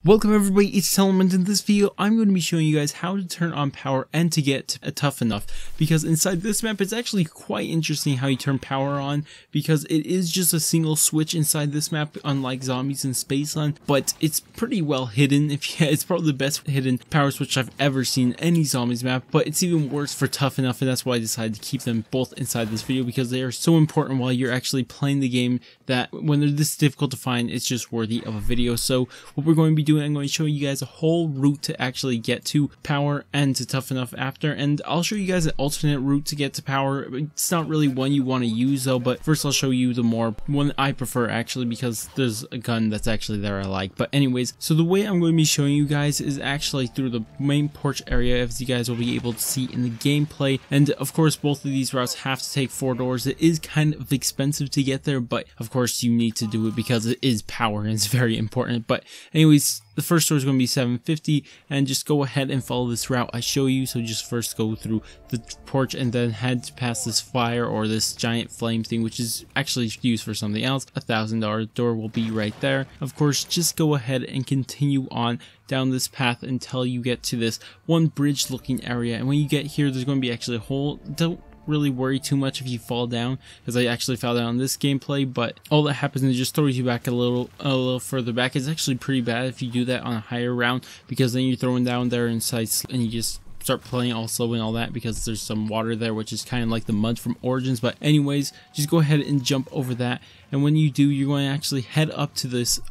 Welcome everybody, it's Element. In this video, I'm going to be showing you guys how to turn on power and to get Tuff'Nuff, because inside this map, it's actually quite interesting how you turn power on, because it is just a single switch inside this map, unlike zombies in Spaceland, but it's pretty well hidden. It's probably the best hidden power switch I've ever seen in any zombies map, but it's even worse for Tuff'Nuff, and that's why I decided to keep them both inside this video, because they are so important while you're actually playing the game that when they're this difficult to find, it's just worthy of a video. So what we're going to be doing, I'm going to show you guys a whole route to actually get to power and to Tuff'Nuff after, and I'll show you guys an alternate route to get to power. It's not really one you want to use though, but first I'll show you the one I prefer actually, because there's a gun that's actually there I like. But anyways, so the way I'm going to be showing you guys is actually through the main porch area, as you guys will be able to see in the gameplay. And of course, both of these routes have to take 4 doors. It is kind of expensive to get there, but of course you need to do it because it is power and it's very important. But anyways, the first door is going to be 750, and just go ahead and follow this route I show you. So just first go through the porch and then head past this fire or this giant flame thing, which is actually used for something else. $1,000 door will be right there. Of course, just go ahead and continue on down this path until you get to this one bridge looking area, and when you get here, there's going to be actually a hole. Don't really worry too much if you fall down, because I actually fell down in this gameplay, but all that happens is it just throws you back a little further back. It's actually pretty bad if you do that on a higher round, because then you're throwing down there inside and you just start playing all slow and all that, because there's some water there, which is kind of like the mud from Origins. But anyways, just go ahead and jump over that, and when you do, you're going to actually head up to this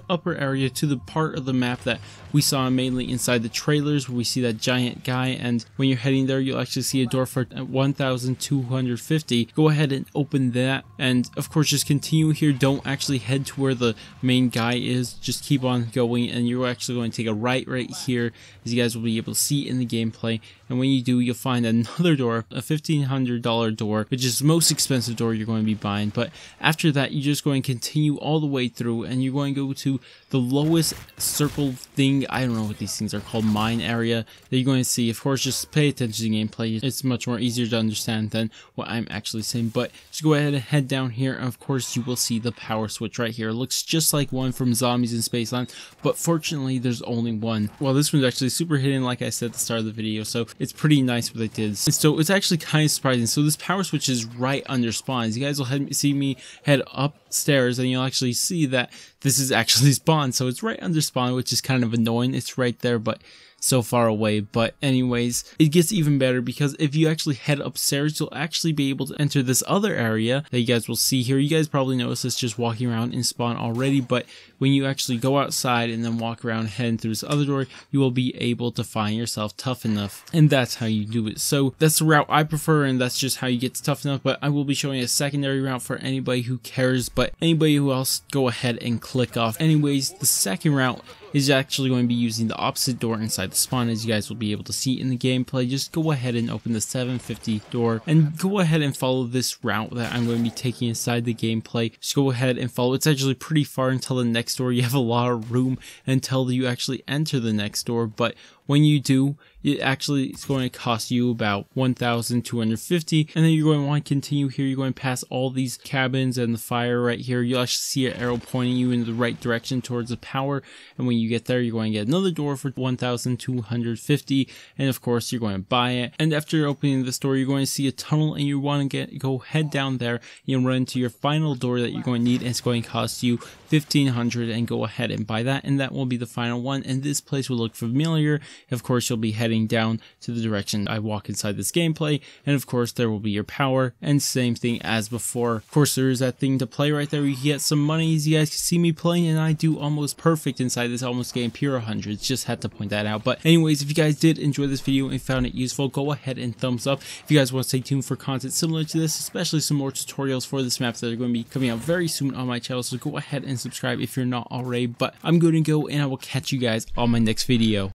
upper area, to the part of the map that we saw mainly inside the trailers, where we see that giant guy. And when you're heading there, you'll actually see a door for 1,250. Go ahead and open that, and of course just continue here. Don't actually head to where the main guy is, just keep on going, and you're actually going to take a right here, as you guys will be able to see in the gameplay. And when you do, you'll find another door, a $1,500 door, which is the most expensive door you're going to be buying. But after that, you're just going to continue all the way through, and you're going to go to the lowest circle thing. I don't know what these things are called, mine area, that you're going to see. Of course, just pay attention to the gameplay. It's much more easier to understand than what I'm actually saying. But just go ahead and head down here, and of course you will see the power switch right here. It looks just like one from Zombies in Spaceland, but fortunately there's only one. Well, this one's actually super hidden, like I said at the start of the video, so it's pretty nice what they did. So it's actually kind of surprising. So this power switch is right under spawn. You guys will see me head upstairs, and you'll actually see that this is actually spawn. So it's right under spawn, which is kind of annoying. It's right there, but so far away. But anyways, it gets even better, because if you actually head upstairs, you'll actually be able to enter this other area that you guys will see here. You guys probably noticed this just walking around in spawn already, but when you actually go outside and then walk around heading through this other door, you will be able to find yourself Tuff'Nuff, and that's how you do it. So that's the route I prefer, and that's just how you get to Tuff'Nuff. But I will be showing a secondary route for anybody who cares, but anybody who else, go ahead and click off. Anyways, the second route is actually going to be using the opposite door inside the spawn, as you guys will be able to see in the gameplay. Just go ahead and open the 750 door, and go ahead and follow this route that I'm going to be taking inside the gameplay. Just go ahead and follow. It's actually pretty far until the next door. You have a lot of room until you actually enter the next door, but when you do, it actually is going to cost you about 1,250, and then you're going to want to continue here. You're going to pass all these cabins and the fire right here. You'll actually see an arrow pointing you in the right direction towards the power, and when you get there, you're going to get another door for 1,250, and of course you're going to buy it. And after opening this door, you're going to see a tunnel, and you want to go head down there. You'll run into your final door that you're going to need, and it's going to cost you 1,500, and go ahead and buy that, and that will be the final one. And this place will look familiar. Of course, you'll be heading down to the direction I walk inside this gameplay, and of course there will be your power, and same thing as before. Of course, there is that thing to play right there where you get some money. As you guys can see me playing, and I do almost perfect inside this, almost getting pure 100s. Just had to point that out. But anyways, if you guys did enjoy this video and found it useful, go ahead and thumbs up. If you guys want to stay tuned for content similar to this, especially some more tutorials for this map that are going to be coming out very soon on my channel, so go ahead and subscribe if you're not already. But I'm going to go, and I will catch you guys on my next video.